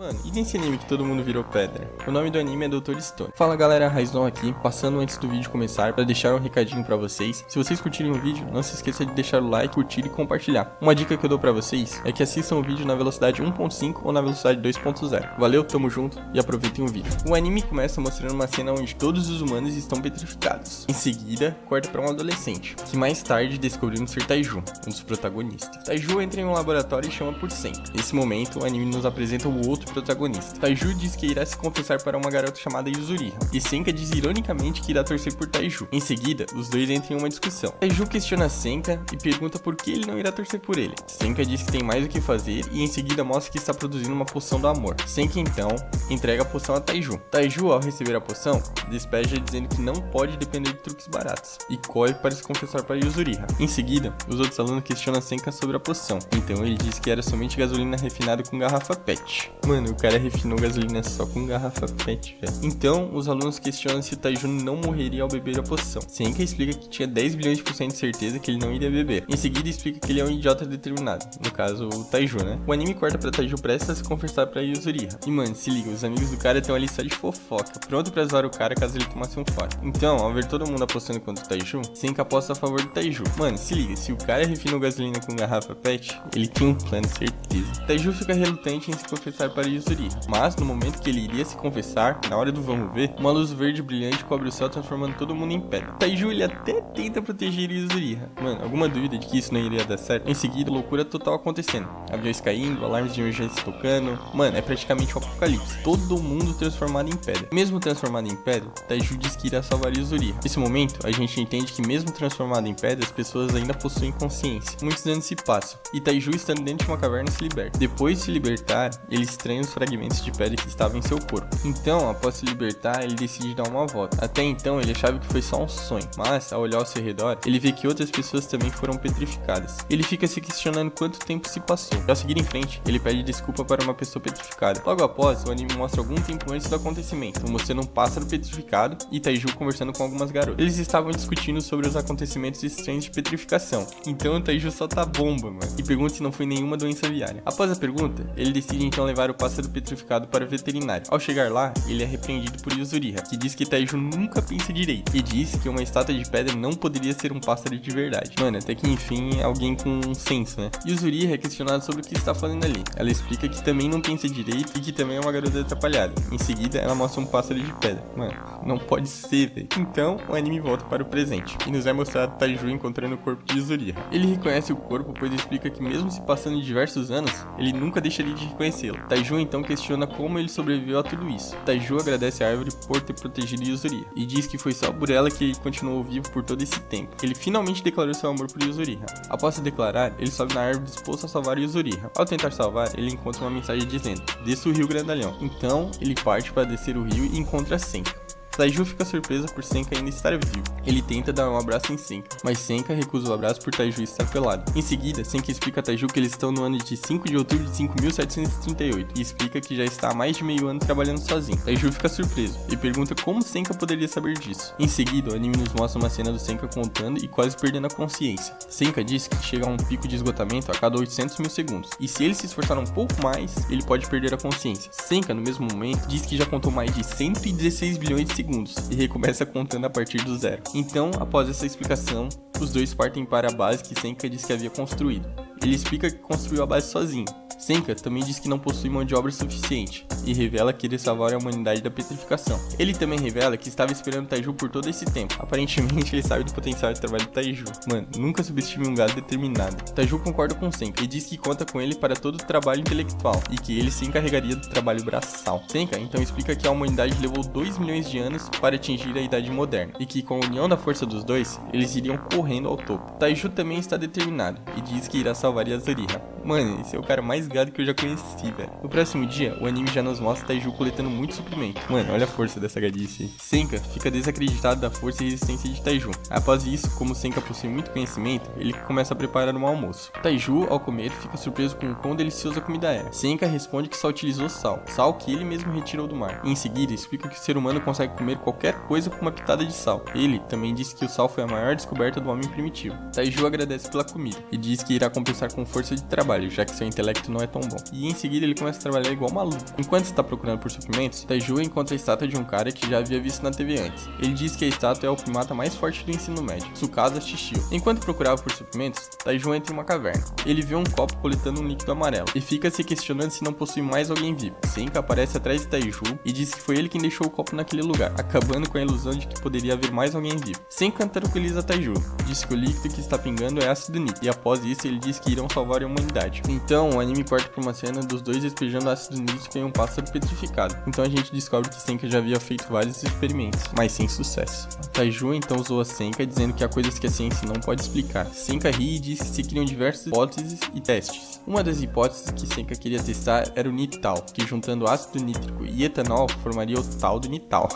Mano, e nesse anime que todo mundo virou pedra? O nome do anime é Dr. Stone. Fala galera, Raizon aqui, passando antes do vídeo começar pra deixar um recadinho pra vocês. Se vocês curtirem o vídeo, não se esqueça de deixar o like, curtir e compartilhar. Uma dica que eu dou pra vocês é que assistam o vídeo na velocidade 1.5 ou na velocidade 2.0. Valeu, tamo junto e aproveitem o vídeo. O anime começa mostrando uma cena onde todos os humanos estão petrificados. Em seguida, corta pra um adolescente, que mais tarde descobrimos ser Taiju, um dos protagonistas. Taiju entra em um laboratório e chama por Senka. Nesse momento, o anime nos apresenta o outro protagonista. Taiju diz que irá se confessar para uma garota chamada Yuzuriha, e Senka diz ironicamente que irá torcer por Taiju. Em seguida, os dois entram em uma discussão. Taiju questiona Senka e pergunta por que ele não irá torcer por ele. Senka diz que tem mais o que fazer e em seguida mostra que está produzindo uma poção do amor. Senka então entrega a poção a Taiju. Taiju, ao receber a poção, despeja dizendo que não pode depender de truques baratos e corre para se confessar para Yuzuriha. Em seguida, os outros alunos questionam Senka sobre a poção, então ele diz que era somente gasolina refinada com garrafa PET. Mano, o cara refinou gasolina só com garrafa PET, velho. Então, os alunos questionam se o Taiju não morreria ao beber a poção. Senka explica que tinha 10 bilhões de % de certeza que ele não iria beber. Em seguida, explica que ele é um idiota determinado, no caso, o Taiju, né? O anime corta pra Taiju prestes a se confessar pra Yuzuriha. E mano, se liga, os amigos do cara estão ali só de fofoca, pronto pra zoar o cara caso ele tomasse um fora. Então, ao ver todo mundo apostando contra o Taiju, Senka aposta a favor do Taiju. Mano, se liga, se o cara refinou gasolina com garrafa PET, ele tem um plano, certeza. Taiju fica relutante em se confessar para Yuzuriha, mas no momento que ele iria se confessar, na hora do vamos ver, uma luz verde brilhante cobre o céu transformando todo mundo em pedra. Taiju ele até tenta proteger Yuzuriha. Mano, alguma dúvida de que isso não iria dar certo? Em seguida, loucura total acontecendo. Aviões caindo, alarmes de emergência tocando. Mano, é praticamente um apocalipse. Todo mundo transformado em pedra. Mesmo transformado em pedra, Taiju diz que irá salvar Yuzuriha. Nesse momento, a gente entende que mesmo transformado em pedra, as pessoas ainda possuem consciência. Muitos anos se passam, e Taiju estando dentro de uma caverna se liberta. Depois de se libertar, ele estranha os fragmentos de pedra que estavam em seu corpo. Então, após se libertar, ele decide dar uma volta. Até então, ele achava que foi só um sonho, mas ao olhar ao seu redor, ele vê que outras pessoas também foram petrificadas. Ele fica se questionando quanto tempo se passou. Ao seguir em frente, ele pede desculpa para uma pessoa petrificada. Logo após, o anime mostra algum tempo antes do acontecimento, mostrando um pássaro petrificado e Taiju conversando com algumas garotas. Eles estavam discutindo sobre os acontecimentos estranhos de petrificação. Então, o Taiju solta bomba, mano, e pergunta se não foi nenhuma doença viária. Após a pergunta, ele decide então levar o pássaro petrificado para o veterinário. Ao chegar lá, ele é repreendido por Yuzuriha, que diz que Taiju nunca pensa direito, e diz que uma estátua de pedra não poderia ser um pássaro de verdade. Mano, até que enfim é alguém com um senso, né? Yuzuriha é questionada sobre o que está fazendo ali. Ela explica que também não pensa direito e que também é uma garota atrapalhada. Em seguida, ela mostra um pássaro de pedra. Mano, não pode ser, velho. Então, o anime volta para o presente e nos é mostrado Taiju encontrando o corpo de Yuzuriha. Ele reconhece o corpo, pois explica que mesmo se passando de diversos anos, ele nunca deixaria de reconhecê-lo. Taiju então questiona como ele sobreviveu a tudo isso. Taiju agradece a árvore por ter protegido Yuzuriha e diz que foi só por ela que ele continuou vivo por todo esse tempo. Ele finalmente declarou seu amor por Yuzuriha. Após se declarar, ele sobe na árvore disposto a salvar Yuzuriha. Ao tentar salvar, ele encontra uma mensagem dizendo: desça o rio Grandalhão. Então, ele parte para descer o rio e encontra Senka. Taiju fica surpresa por Senka ainda estar vivo. Ele tenta dar um abraço em Senka, mas Senka recusa o abraço por Taiju estar pelado. Em seguida, Senka explica a Taiju que eles estão no ano de 5 de outubro de 5738 e explica que já está há mais de meio ano trabalhando sozinho. Taiju fica surpreso e pergunta como Senka poderia saber disso. Em seguida, o anime nos mostra uma cena do Senka contando e quase perdendo a consciência. Senka diz que chega a um pico de esgotamento a cada 800 mil segundos, e se ele se esforçar um pouco mais, ele pode perder a consciência. Senka, no mesmo momento, diz que já contou mais de 116 bilhões de segundos e recomeça contando a partir do zero. Então, após essa explicação, os dois partem para a base que Senka disse que havia construído. Ele explica que construiu a base sozinho. Senka também diz que não possui mão de obra suficiente e revela que iria salvar a humanidade da petrificação. Ele também revela que estava esperando Taiju por todo esse tempo. Aparentemente, ele sabe do potencial de trabalho de Taiju. Mano, nunca subestime um gado determinado. Taiju concorda com Senka e diz que conta com ele para todo o trabalho intelectual e que ele se encarregaria do trabalho braçal. Senka então explica que a humanidade levou 2 milhões de anos para atingir a idade moderna e que com a união da força dos dois, eles iriam correndo ao topo. Taiju também está determinado e diz que irá salvar Yuzuriha. Mano, esse é o cara mais gado que eu já conheci, velho. No próximo dia, o anime já nos mostra Taiju coletando muito suprimento. Mano, olha a força dessa gadice. Senka fica desacreditado da força e resistência de Taiju. Após isso, como Senka possui muito conhecimento, ele começa a preparar um almoço. Taiju, ao comer, fica surpreso com o quão deliciosa a comida é. Senka responde que só utilizou sal que ele mesmo retirou do mar. Em seguida, explica que o ser humano consegue comer qualquer coisa com uma pitada de sal. Ele também disse que o sal foi a maior descoberta do homem primitivo. Taiju agradece pela comida e diz que irá compensar com força de trabalho, já que seu intelecto não é tão bom. E em seguida ele começa a trabalhar igual maluco. Enquanto está procurando por suprimentos, Taiju encontra a estátua de um cara que já havia visto na TV antes. Ele diz que a estátua é o primata mais forte do ensino médio, Tsukasa Shishio. Enquanto procurava por suprimentos, Taiju entra em uma caverna. Ele vê um copo coletando um líquido amarelo e fica se questionando se não possui mais alguém vivo. Senka aparece atrás de Taiju e diz que foi ele quem deixou o copo naquele lugar, acabando com a ilusão de que poderia haver mais alguém vivo. Senka tranquiliza Taiju, diz que o líquido que está pingando é ácido nítrico, e após isso ele diz que irão salvar a humanidade. Então o anime corta para uma cena dos dois despejando ácido nítrico em um pássaro petrificado. Então a gente descobre que Senka já havia feito vários experimentos, mas sem sucesso. Taiju então zoa Senka dizendo que há coisas que a ciência não pode explicar. Senka ri e diz que se criam diversas hipóteses e testes. Uma das hipóteses que Senka queria testar era o Nital, que juntando ácido nítrico e etanol formaria o tal do Nital.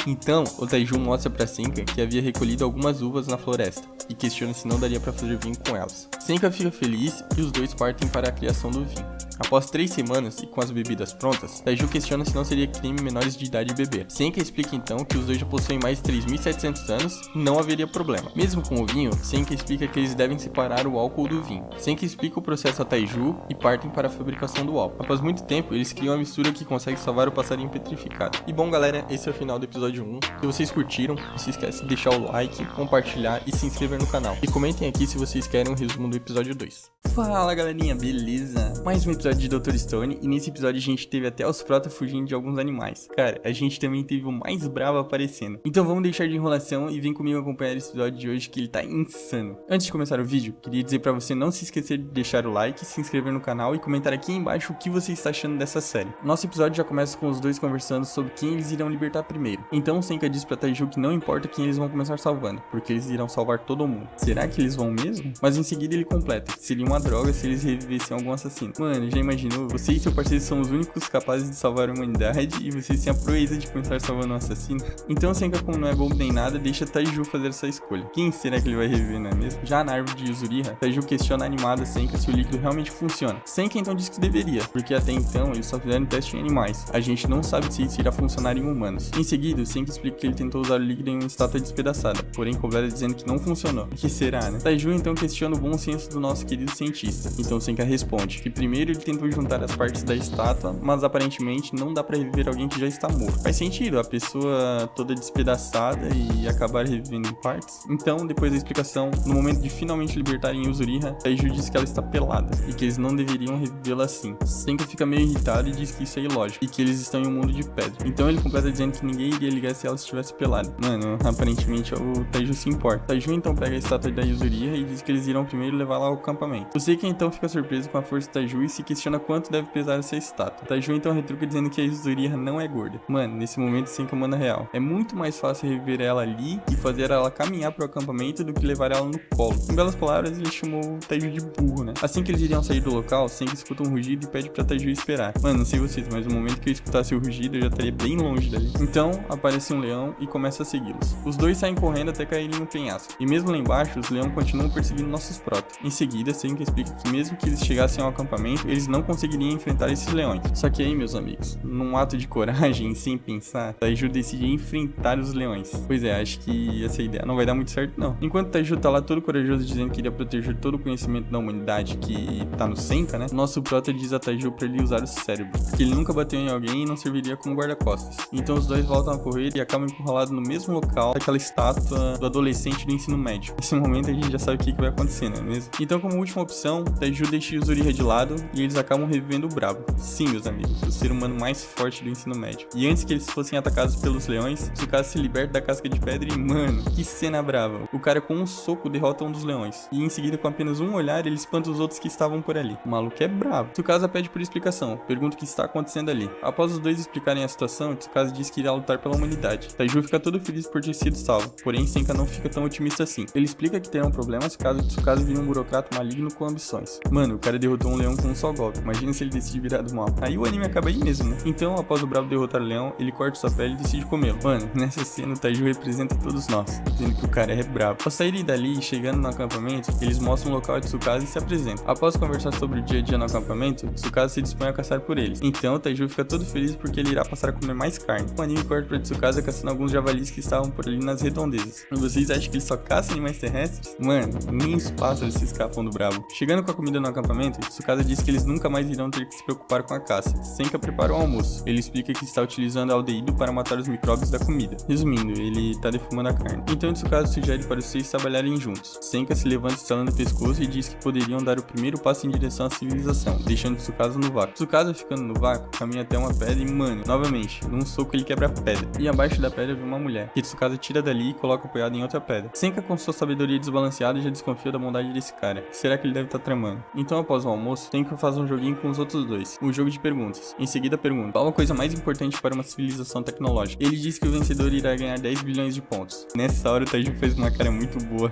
Então o Taiju mostra para Senka que havia recolhido algumas uvas na floresta e questiona se não daria para fazer vinho com elas. Senka fica feliz e os dois partem para a criação do vinho. Após 3 semanas e com as bebidas prontas, Taiju questiona se não seria crime menores de idade beber. Senka explica então que os dois já possuem mais de 3.700 anos e não haveria problema. Mesmo com o vinho, Senka explica que eles devem separar o álcool do vinho. Senka explica o processo a Taiju e partem para a fabricação do álcool. Após muito tempo, eles criam a mistura que consegue salvar o passarinho petrificado. E bom galera, esse é o final do episódio 1. Se vocês curtiram, não se esquece de deixar o like, compartilhar e se inscrever no canal. E comentem aqui se vocês querem um resumo do episódio 2. Fala galerinha, beleza? Mais um episódio de Dr. Stone, e nesse episódio a gente teve até os prota fugindo de alguns animais. Cara, a gente também teve o mais bravo aparecendo. Então vamos deixar de enrolação e vem comigo acompanhar esse episódio de hoje que ele tá insano. Antes de começar o vídeo, queria dizer pra você não se esquecer de deixar o like, se inscrever no canal e comentar aqui embaixo o que você está achando dessa série. Nosso episódio já começa com os dois conversando sobre quem eles irão libertar primeiro. Então Senka diz pra Taiju que não importa quem eles vão começar salvando, porque eles irão salvar todo mundo. Será que eles vão mesmo? Mas em seguida ele completa que seria uma droga se eles revivessem algum assassino. Mano, já imaginou? Você e seu parceiro são os únicos capazes de salvar a humanidade e vocês têm a proeza de começar salvando um assassino? Então Senka, como não é bobo nem nada, deixa Taiju fazer essa escolha. Quem será que ele vai reviver, não é mesmo? Já na árvore de Yuzuriha, Taiju questiona animada Senka se o líquido realmente funciona. Senka então diz que deveria, porque até então eles só fizeram teste em animais. A gente não sabe se isso irá funcionar em humanos. Em seguida, Senka explica que ele tentou usar o líquido em uma estátua despedaçada, porém completa dizendo que não funcionou. O que será, né? Taiju então questiona o bom senso do nosso querido cientista. Então Senka responde que primeiro ele tentou juntar as partes da estátua, mas aparentemente não dá pra reviver alguém que já está morto. Faz sentido, a pessoa toda despedaçada e acabar revivendo em partes. Então, depois da explicação, no momento de finalmente libertarem Yuzuriha, Taiju diz que ela está pelada e que eles não deveriam revivê-la assim. Senka fica meio irritado e diz que isso é ilógico e que eles estão em um mundo de pedra. Então ele completa dizendo que ninguém iria ligar se ela estivesse pelada. Mano, aparentemente o Taiju se importa. Taiju então pega a estátua da Yuzuriha e diz que eles irão primeiro levá-la ao acampamento. O Senka então fica surpreso com a força de Taiju e se questiona quanto deve pesar essa estátua. Taiju então retruca dizendo que a Yuzuriha não é gorda. Mano, nesse momento Senka manda real. É muito mais fácil reviver ela ali e fazer ela caminhar pro acampamento do que levar ela no colo. Em belas palavras, ele chamou o Taiju de burro, né? Assim que eles iriam sair do local, Senka escuta um rugido e pede pra Taiju esperar. Mano, não sei vocês, mas no momento que eu escutasse o rugido, eu já estaria bem longe dali. Então, aparece um leão e começa a segui-los. Os dois saem correndo até caírem no penhasco. E mesmo lá embaixo, os leões continuam perseguindo nossos prota. Em seguida, Senka explica que mesmo que eles chegassem ao acampamento, eles não conseguiriam enfrentar esses leões. Só que aí, meus amigos, num ato de coragem, sem pensar, Taiju decide enfrentar os leões. Pois é, acho que essa ideia não vai dar muito certo, não. Enquanto Taiju tá lá todo corajoso dizendo que iria proteger todo o conhecimento da humanidade que tá no Senka, né? Nosso prota diz a Taiju pra ele usar o cérebro, que ele nunca bateu em alguém e não serviria como guarda-costas. Então os dois voltam a correr e acabam encurralados no mesmo local daquela estátua do adolescente do ensino médio. Nesse momento a gente já sabe o que vai acontecer, não é mesmo? Então, como última opção, Taiju deixa Yuzuriha de lado e eles acabam revivendo o Brabo. Sim, meus amigos, o ser humano mais forte do ensino médio. E antes que eles fossem atacados pelos leões, Tsukasa se liberta da casca de pedra e, mano, que cena brava. O cara com um soco derrota um dos leões. E em seguida, com apenas um olhar, ele espanta os outros que estavam por ali. O maluco é bravo. Tsukasa pede por explicação, pergunta o que está acontecendo ali. Após os dois explicarem a situação, Tsukasa diz que irá lutar pela humanidade. Taiju fica todo feliz por ter sido salvo, porém Senka não fica tão otimista assim. Ele explica que terão problemas caso Tsukasa vire um burocrata maligno com ambições. Mano, o cara derrotou um leão com um só golpe. Imagina se ele decide virar do mal. Aí o anime acaba aí mesmo, né? Então, após o Bravo derrotar o leão, ele corta sua pele e decide comê-lo. Mano, nessa cena o Taiju representa todos nós, dizendo que o cara é bravo. Ao saírem dali e chegando no acampamento, eles mostram o local de Tsukasa e se apresentam. Após conversar sobre o dia a dia no acampamento, Tsukasa se dispõe a caçar por eles. Então, o Taiju fica todo feliz porque ele irá passar a comer mais carne. O anime corta pra Tsukasa caçando alguns javalis que estavam por ali nas redondezas. E vocês acham que ele só caça animais terrestres? Mano, nem os pássaros se escapam do Bravo. Chegando com a comida no acampamento, Tsukasa diz que eles nunca mais irão ter que se preocupar com a caça. Senka prepara o almoço. Ele explica que está utilizando aldeído para matar os micróbios da comida. Resumindo, ele está defumando a carne. Então Tsukasa sugere para os 6 trabalharem juntos. Senka se levanta estalando o pescoço e diz que poderiam dar o primeiro passo em direção à civilização, deixando Tsukasa no vácuo. Tsukasa, ficando no vácuo, caminha até uma pedra e, mano, novamente, num soco ele quebra a pedra. E abaixo da pedra vê uma mulher, que Tsukasa tira dali e coloca apoiada em outra pedra. Senka, com sua sabedoria desbalanceada, já desconfia da bondade desse cara. Será que ele deve estar tramando? Então, após o almoço, Senka faz um joguinho com os outros dois, um jogo de perguntas. Em seguida pergunta: qual a coisa mais importante para uma civilização tecnológica? Ele diz que o vencedor irá ganhar 10 bilhões de pontos. Nessa hora o Taiju fez uma cara muito boa.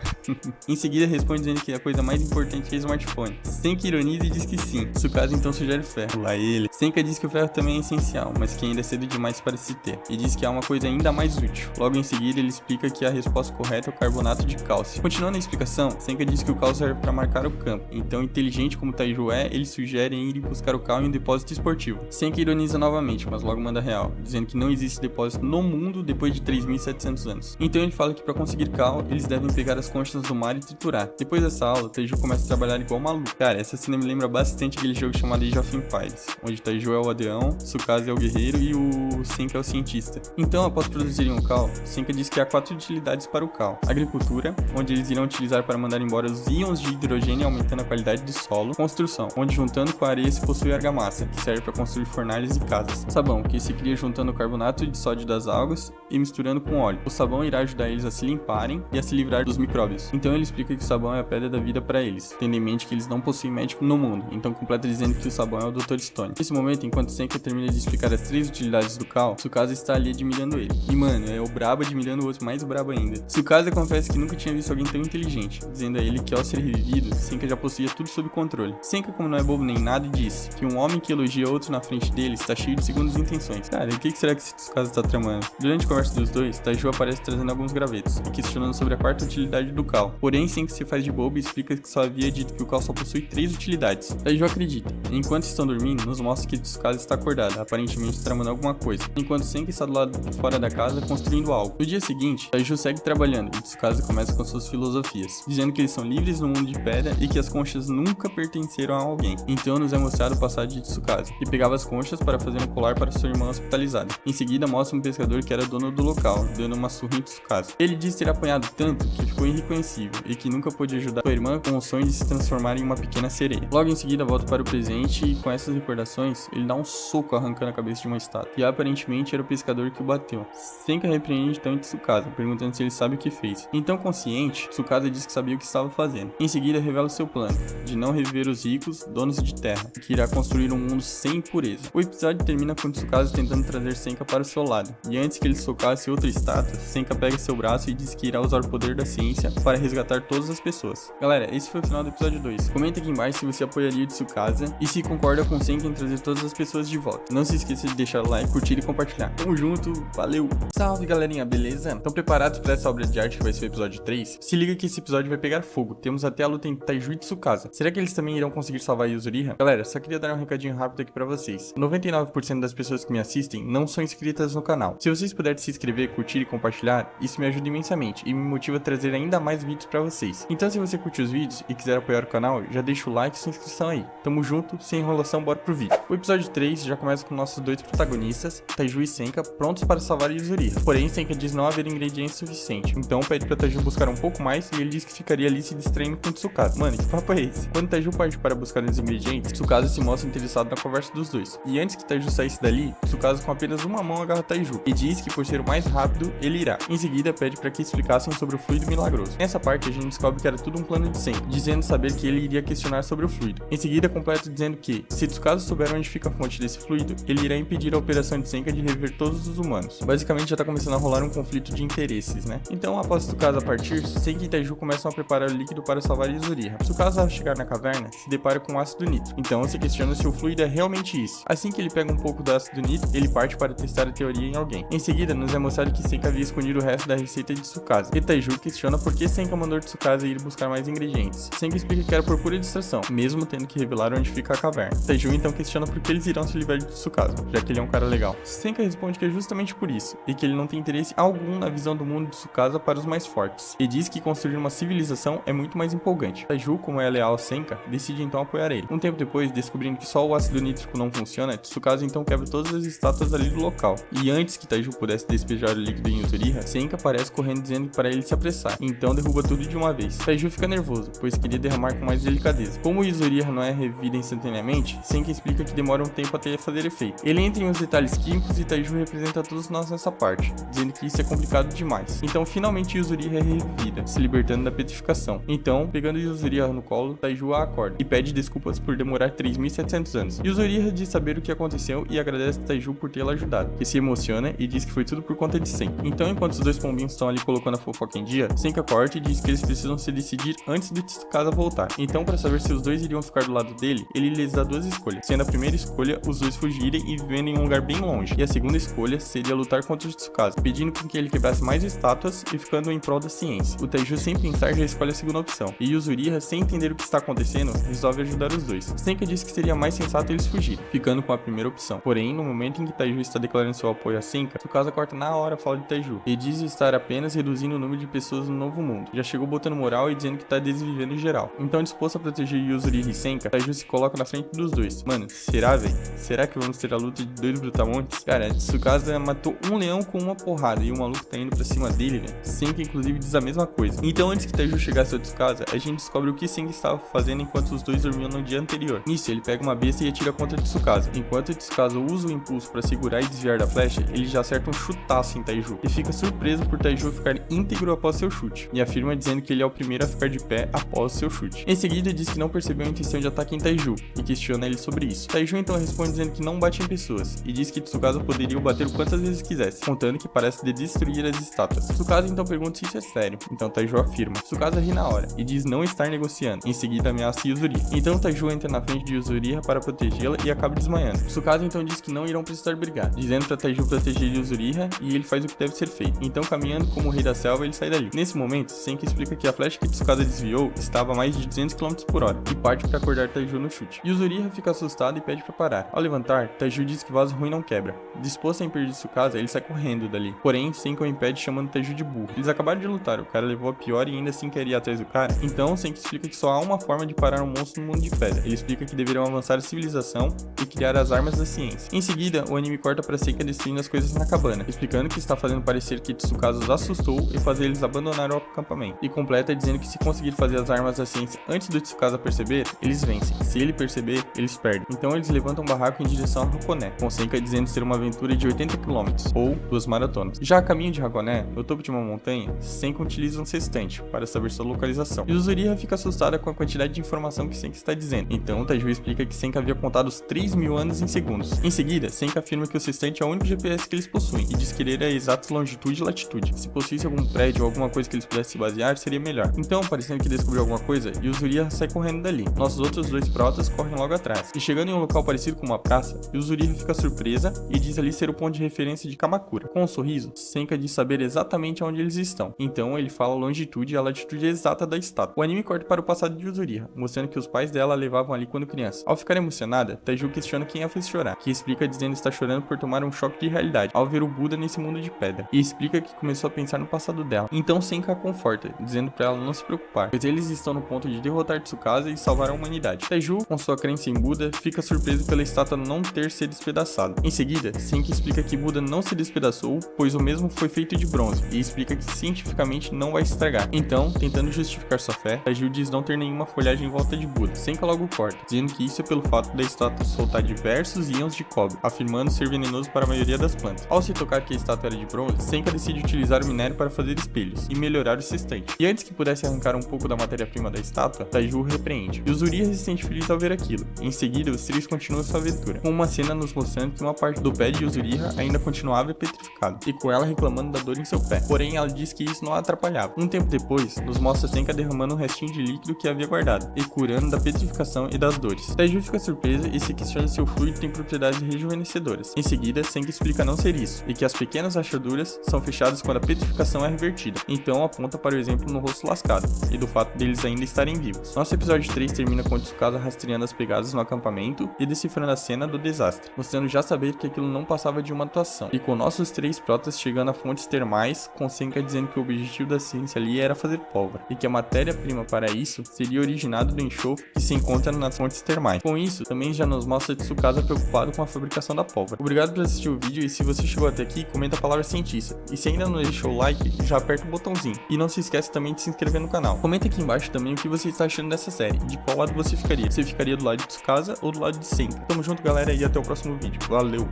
Em seguida responde dizendo que a coisa mais importante é o smartphone. Senka ironiza e diz que sim. Tsukasa então sugere ferro. Lá ele. Senka diz que o ferro também é essencial, mas que ainda é cedo demais para se ter. E diz que há uma coisa ainda mais útil. Logo em seguida ele explica que a resposta correta é o carbonato de cálcio. Continuando a explicação, Senka diz que o cal serve para marcar o campo. Então, inteligente como Taiju é, ele sugere ir buscar o cal em um depósito esportivo. Senka ironiza novamente, mas logo manda real, dizendo que não existe depósito no mundo depois de 3.700 anos. Então ele fala que para conseguir cal, eles devem pegar as conchas do mar e triturar. Depois dessa aula, Taiju começa a trabalhar igual maluco. Cara, essa cena me lembra bastante aquele jogo chamado Age of Empires, onde Taiju é o aldeão, Tsukasa é o guerreiro e o Senka é o cientista. Então, após produzirem o cal, Senka diz que há 4 utilidades para o cal: agricultura, onde eles irão utilizar para mandar embora os íons de hidrogênio aumentando a qualidade do solo; construção, onde juntando com a areia se possui argamassa, que serve para construir fornalhas e casas; sabão, que se cria juntando o carbonato de sódio das algas e misturando com óleo. O sabão irá ajudar eles a se limparem e a se livrar dos micróbios. Então ele explica que o sabão é a pedra da vida para eles, tendo em mente que eles não possuem médico no mundo, então completa dizendo que o sabão é o Dr. Stone. Nesse momento, enquanto Senka termina de explicar as 3 utilidades do cal, Tsukasa está ali admirando ele. E mano, é o brabo admirando o outro mais brabo ainda. Tsukasa confessa que nunca tinha visto alguém tão inteligente, dizendo a ele que ao ser revivido, Senka já possuía tudo sob controle. Senka, como não é bobo nem nada, disse que um homem que elogia outro na frente dele está cheio de segundas intenções. Cara, e o que será que esse Tsukasa está tramando? Durante a conversa dos dois, Taiju aparece trazendo alguns gravetos e questionando sobre a 4ª utilidade do cal. Porém, Senka se faz de bobo e explica que só havia dito que o cal só possui 3 utilidades. Taiju acredita. Enquanto estão dormindo, nos mostra que Tsukasa está acordada, aparentemente tramando alguma coisa, enquanto Senka está do lado de fora da casa construindo algo. No dia seguinte, Taiju segue trabalhando e Tsukasa começa com suas filosofias, dizendo que eles são livres no mundo de pedra e que as conchas nunca pertenceram a alguém. Então nos é mostrado o passado de Tsukasa, que pegava as conchas para fazer um colar para sua irmã hospitalizada. Em seguida mostra um pescador que era dono do local, dando uma surra em Tsukasa. Ele diz ter apanhado tanto que ficou irreconhecível e que nunca pôde ajudar sua irmã com o sonho de se transformar em uma pequena sereia. Logo em seguida volta para o presente e com essas recordações ele dá um soco arrancando a cabeça de uma estátua, e aparentemente era o pescador que o bateu. Senka repreende então Tsukasa, perguntando se ele sabe o que fez. Então, consciente, Tsukasa diz que sabia o que estava fazendo. Em seguida revela seu plano, de não reviver os ricos, donos de terra, que irá construir um mundo sem impureza. O episódio termina com Tsukasa tentando trazer Senka para o seu lado, e antes que ele socasse outra estátua, Senka pega seu braço e diz que irá usar o poder da ciência para resgatar todas as pessoas. Galera, esse foi o final do episódio 2. Comenta aqui embaixo se você apoiaria o Tsukasa e se concorda com Senka em trazer todas as pessoas de volta. Não se esqueça de deixar o like, curtir e compartilhar. Tamo junto, valeu! Salve galerinha, beleza? Estão preparados para essa obra de arte que vai ser o episódio 3? Se liga que esse episódio vai pegar fogo. Temos até a luta entre Taiju e Tsukasa. Será que eles também irão conseguir salvar Yuzuriha? Galera, só queria dar um recadinho rápido aqui pra vocês. 99% das pessoas que me assistem não são inscritas no canal. Se vocês puderem se inscrever, curtir e compartilhar, isso me ajuda imensamente e me motiva a trazer ainda mais vídeos pra vocês. Então se você curte os vídeos e quiser apoiar o canal, já deixa o like e sua inscrição aí. Tamo junto, sem enrolação, bora pro vídeo. O episódio 3 já começa com nossos 2 protagonistas, Taiju e Senka, prontos para salvar Yuzuriha. Porém, Senka diz não haver ingredientes suficientes, então pede pra Taiju buscar um pouco mais e ele diz que ficaria ali se distraindo com Tsukasa. Mano, que papo é esse? Quando Taiju parte para buscar os ingredientes, Tsukasa se mostra interessado na conversa dos dois. E antes que Taiju saísse dali, Tsukasa com apenas uma mão agarra Taiju e diz que por ser o mais rápido, ele irá. Em seguida, pede para que explicassem sobre o fluido milagroso. Nessa parte, a gente descobre que era tudo um plano de Senka, dizendo saber que ele iria questionar sobre o fluido. Em seguida, completa dizendo que, se Tsukasa souber onde fica a fonte desse fluido, ele irá impedir a operação de Senka de reviver todos os humanos. Basicamente, já tá começando a rolar um conflito de interesses, né? Então, após Tsukasa partir, Senka e Taiju começam a preparar o líquido para salvar Yuzuriha. Tsukasa, ao chegar na caverna, se depara com ácido nitro. Então, se questiona se o fluido é realmente isso. Assim que ele pega um pouco do ácido nitro, ele parte para testar a teoria em alguém. Em seguida, nos é mostrado que Senka havia escondido o resto da receita de Tsukasa. E Taiju questiona por que Senka mandou Tsukasa ir buscar mais ingredientes. Senka explica que era por pura distração, mesmo tendo que revelar onde fica a caverna. Taiju então questiona por que eles irão se livrar de Tsukasa, já que ele é um cara legal. Senka responde que é justamente por isso, e que ele não tem interesse algum na visão do mundo de Tsukasa para os mais fortes, e diz que construir uma civilização é muito mais empolgante. Taiju, como é leal a Senka, decide então apoiar ele. Um tempo depois, descobrindo que só o ácido nítrico não funciona, Tsukasa então quebra todas as estátuas ali do local. E antes que Taiju pudesse despejar o líquido em Yuzuriha, Senka aparece correndo dizendo para ele se apressar, então derruba tudo de uma vez. Taiju fica nervoso, pois queria derramar com mais delicadeza. Como Yuzuriha não é revivida instantaneamente, Senka explica que demora um tempo até fazer efeito. Ele entra em uns detalhes químicos e Taiju representa todos nós nessa parte, dizendo que isso é complicado demais. Então finalmente Yuzuriha é revivida, se libertando da petrificação. Então, pegando Yuzuriha no colo, Taiju a acorda e pede desculpas por demorar 3.700 anos. Yuzuriha diz saber o que aconteceu e agradece Taiju por tê-la ajudado, que se emociona e diz que foi tudo por conta de Senka. Então, enquanto os dois pombinhos estão ali colocando a fofoca em dia, Senka corta e diz que eles precisam se decidir antes de Tsukasa voltar. Então, para saber se os dois iriam ficar do lado dele, ele lhes dá duas escolhas, sendo a primeira escolha os dois fugirem e viverem em um lugar bem longe, e a segunda escolha seria lutar contra o Tsukasa, pedindo com que ele quebrasse mais estátuas e ficando em prol da ciência. O Taiju, sem pensar, já escolhe a segunda opção, e Yuzuriha, sem entender o que está acontecendo, resolve ajudar os dois. Senka diz que seria mais sensato eles fugirem, ficando com a primeira opção. Porém, no momento em que Taiju está declarando seu apoio a Senka, Tsukasa corta na hora a fala de Taiju, e diz estar apenas reduzindo o número de pessoas no novo mundo. Já chegou botando moral e dizendo que está desvivendo em geral. Então, disposto a proteger Yuzuriha e Senka, Taiju se coloca na frente dos dois. Mano, será, velho? Será que vamos ter a luta de dois brutamontes? Cara, Tsukasa matou um leão com uma porrada e o maluco tá indo pra cima dele, velho. Senka, inclusive, diz a mesma coisa. Então, antes que Taiju chegasse ao Tsukasa, a gente descobre o que Senka estava fazendo enquanto os dois dormiam no dia anterior. Nisso, ele pega uma besta e atira contra Tsukasa. Enquanto Tsukasa usa o impulso para segurar e desviar da flecha, ele já acerta um chutaço em Taiju e fica surpreso por Taiju ficar íntegro após seu chute, e afirma dizendo que ele é o primeiro a ficar de pé após seu chute. Em seguida, diz que não percebeu a intenção de ataque em Taiju e questiona ele sobre isso. Taiju então responde dizendo que não bate em pessoas e diz que Tsukasa poderia o bater quantas vezes quisesse, contando que parece de destruir as estátuas. Tsukasa então pergunta se isso é sério, então Taiju afirma. Tsukasa ri na hora e diz não estar negociando. Em seguida ameaça Yuzuriha. Então Taiju entra na frente de Yuzuriha para protegê-la e acaba desmaiando. Tsukasa então diz que não irão precisar brigar, dizendo para Taiju proteger Yuzuriha e ele faz o que deve ser feito. Então, caminhando como o rei da selva, ele sai dali. Nesse momento, Senka explica que a flecha que Tsukasa desviou estava a mais de 200 km por hora e parte para acordar Taiju no chute. Yuzuriha fica assustado e pede para parar. Ao levantar, Taiju diz que vaso ruim não quebra. Disposto a impedir Tsukasa, ele sai correndo dali. Porém, Senka o impede chamando Taiju de burro. Eles acabaram de lutar, o cara levou a pior e ainda assim quer ir atrás do cara. Então, Senka explica que só há uma forma de parar um monstro no mundo de pedra. Ele explica que deveriam avançar a civilização e criar as armas da ciência. Em seguida, o anime corta para Senka destruindo as coisas na cabana, explicando que está fazendo parecer que Tsukasa os assustou e fazer eles abandonar o acampamento. E completa dizendo que se conseguir fazer as armas da ciência antes do Tsukasa perceber, eles vencem. Se ele perceber, eles perdem. Então eles levantam um barraco em direção a Hakone, com Senka dizendo ser uma aventura de 80 km, ou 2 maratonas. Já a caminho de Hakone, no topo de uma montanha, Senka utiliza um sextante para saber sua localização. Yuzuriha fica assustada com a quantidade de informação que Senka está dizendo. Então Taiju explica que Senka havia contado os 3.000 anos em segundos. Em seguida, Senka afirma que o sextante é o único GPS que eles possuem e diz que ele é a exata longitude e latitude. Se possuísse algum prédio ou alguma coisa que eles pudessem se basear, seria melhor. Então, parecendo que descobriu alguma coisa, Yuzuriha sai correndo dali. Nossos outros dois protas correm logo atrás. E chegando em um local parecido com uma praça, Yuzuriha fica surpresa e diz ali ser o ponto de referência de Kamakura. Com um sorriso, Senka diz saber exatamente onde eles estão. Então, ele fala a longitude e a latitude exata da estátua. O anime corta para o passado de Yuzuriha, mostrando que os pais dela a levavam ali quando criança. Ao ficar emocionada, Taiju questiona quem a fez chorar, que explica dizendo estar chorando por tomar um choque de realidade ao ver o Buda nesse mundo de pedra, e explica que começou a pensar no passado dela. Então Senka a conforta, dizendo para ela não se preocupar, pois eles estão no ponto de derrotar Tsukasa e salvar a humanidade. Taiju, com sua crença em Buda, fica surpreso pela estátua não ter se despedaçado. Em seguida, Senka explica que Buda não se despedaçou, pois o mesmo foi feito de bronze, e explica que cientificamente não vai se estragar. Então, tentando justificar sua fé, Taiju diz não ter nenhuma folhagem em volta de Buda. Senka logo corta, dizendo que isso é pelo fato da estátua soltar diversos íons de cobre, afirmando ser venenoso para a maioria das plantas. Ao se tocar que a estátua era de bronze, Senka decide utilizar o minério para fazer espelhos e melhorar o sextante. E antes que pudesse arrancar um pouco da matéria-prima da estátua, Taiju o repreende. Yuzuriha se sente feliz ao ver aquilo. Em seguida, os três continuam sua aventura, com uma cena nos mostrando que uma parte do pé de Yuzuriha ainda continuava petrificado, e com ela reclamando da dor em seu pé. Porém, ela diz que isso não a atrapalhava. Um tempo depois, nos mostra Senka derramando um restinho de líquido que havia guardado, e curando da petrificação e das dores. Taiju fica surpresa e se questiona se o fluido tem propriedades rejuvenescedoras. Em seguida, Senka explica não ser isso, e que as pequenas rachaduras são fechadas quando a petrificação é revertida. Então aponta para o exemplo no rosto lascado, e do fato deles ainda estarem vivos. Nosso episódio 3 termina com Tsukasa rastreando as pegadas no acampamento e decifrando a cena do desastre, mostrando já saber que aquilo não passava de uma atuação. E com nossos três protas chegando a fontes termais, com Senka dizendo que o objetivo da ciência ali era fazer pólvora, e que a matéria-prima para isso seria originada do enxofre que se encontra pensando nas fontes termais. Com isso, também já nos mostra Tsukasa preocupado com a fabricação da pólvora. Obrigado por assistir o vídeo e se você chegou até aqui, comenta a palavra cientista. E se ainda não deixou o like, já aperta o botãozinho. E não se esquece também de se inscrever no canal. Comenta aqui embaixo também o que você está achando dessa série, de qual lado você ficaria. Você ficaria do lado de Tsukasa ou do lado de Senka? Tamo junto, galera, e até o próximo vídeo. Valeu!